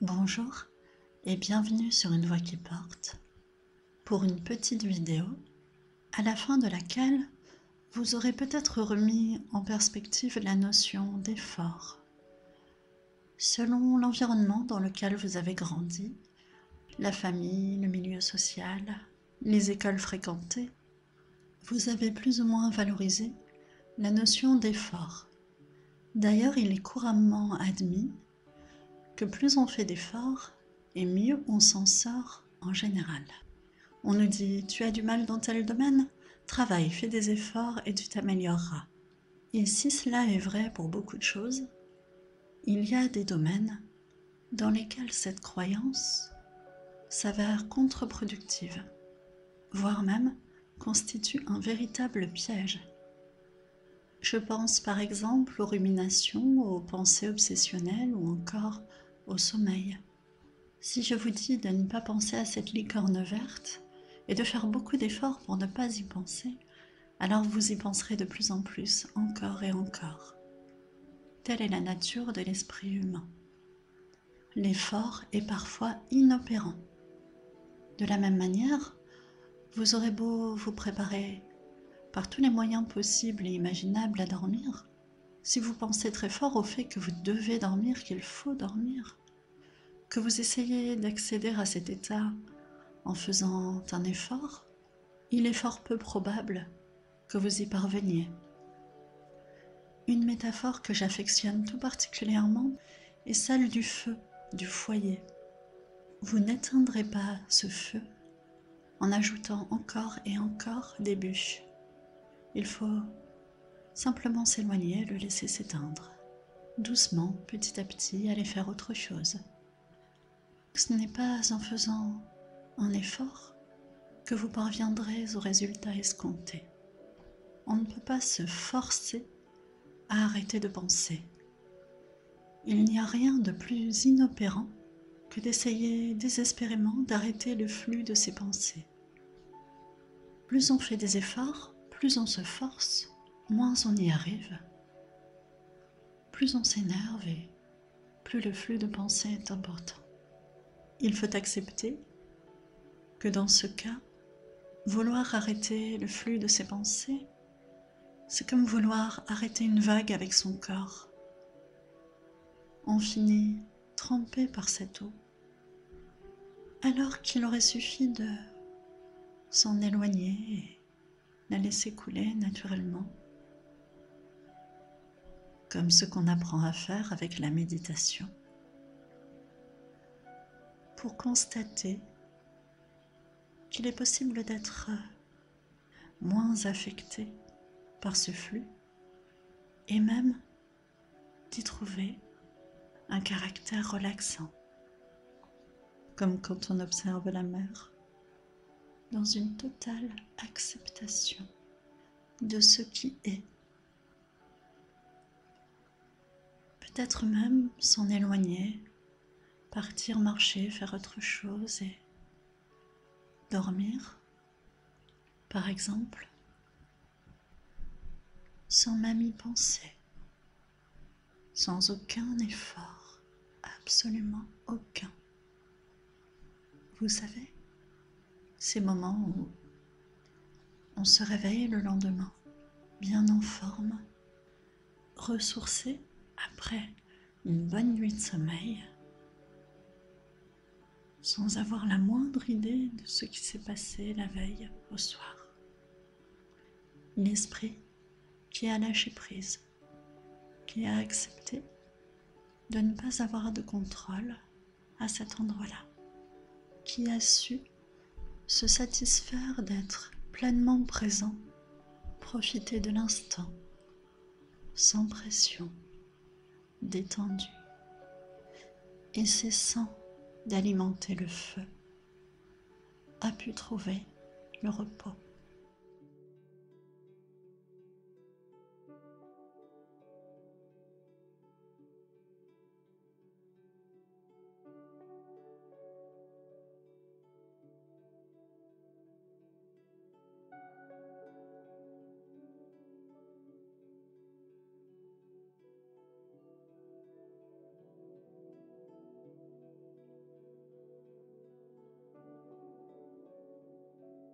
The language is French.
Bonjour et bienvenue sur Une Voix qui porte pour une petite vidéo à la fin de laquelle vous aurez peut-être remis en perspective la notion d'effort. Selon l'environnement dans lequel vous avez grandi, la famille, le milieu social, les écoles fréquentées, vous avez plus ou moins valorisé la notion d'effort. D'ailleurs, il est couramment admis que plus on fait d'efforts et mieux on s'en sort en général. On nous dit « tu as du mal dans tel domaine ? Travaille, fais des efforts et tu t'amélioreras ». Et si cela est vrai pour beaucoup de choses, il y a des domaines dans lesquels cette croyance s'avère contre-productive, voire même constitue un véritable piège. Je pense par exemple aux ruminations, aux pensées obsessionnelles ou encore au sommeil. Si je vous dis de ne pas penser à cette licorne verte et de faire beaucoup d'efforts pour ne pas y penser, alors vous y penserez de plus en plus, encore et encore. Telle est la nature de l'esprit humain. L'effort est parfois inopérant. De la même manière, vous aurez beau vous préparer par tous les moyens possibles et imaginables à dormir, si vous pensez très fort au fait que vous devez dormir, qu'il faut dormir, que vous essayez d'accéder à cet état en faisant un effort, il est fort peu probable que vous y parveniez. Une métaphore que j'affectionne tout particulièrement est celle du feu, du foyer. Vous n'éteindrez pas ce feu en ajoutant encore et encore des bûches. Il faut simplement s'éloigner et le laisser s'éteindre. Doucement, petit à petit, aller faire autre chose. Ce n'est pas en faisant un effort que vous parviendrez au résultat escompté. On ne peut pas se forcer à arrêter de penser. Il n'y a rien de plus inopérant que d'essayer désespérément d'arrêter le flux de ses pensées. Plus on fait des efforts, plus on se force, moins on y arrive. Plus on s'énerve et plus le flux de pensée est important. Il faut accepter que dans ce cas, vouloir arrêter le flux de ses pensées, c'est comme vouloir arrêter une vague avec son corps. On finit trempé par cette eau, alors qu'il aurait suffi de s'en éloigner et la laisser couler naturellement, comme ce qu'on apprend à faire avec la méditation, pour constater qu'il est possible d'être moins affecté par ce flux et même d'y trouver un caractère relaxant, comme quand on observe la mer, dans une totale acceptation de ce qui est. Peut-être même s'en éloigner, partir marcher, faire autre chose et dormir, par exemple, sans même y penser, sans aucun effort, absolument aucun. Vous savez, ces moments où on se réveille le lendemain, bien en forme, ressourcé après une bonne nuit de sommeil, sans avoir la moindre idée de ce qui s'est passé la veille au soir. L'esprit qui a lâché prise, qui a accepté de ne pas avoir de contrôle à cet endroit-là, qui a su se satisfaire d'être pleinement présent, profiter de l'instant, sans pression, détendu, et cessant d'alimenter le feu, a pu trouver le repos.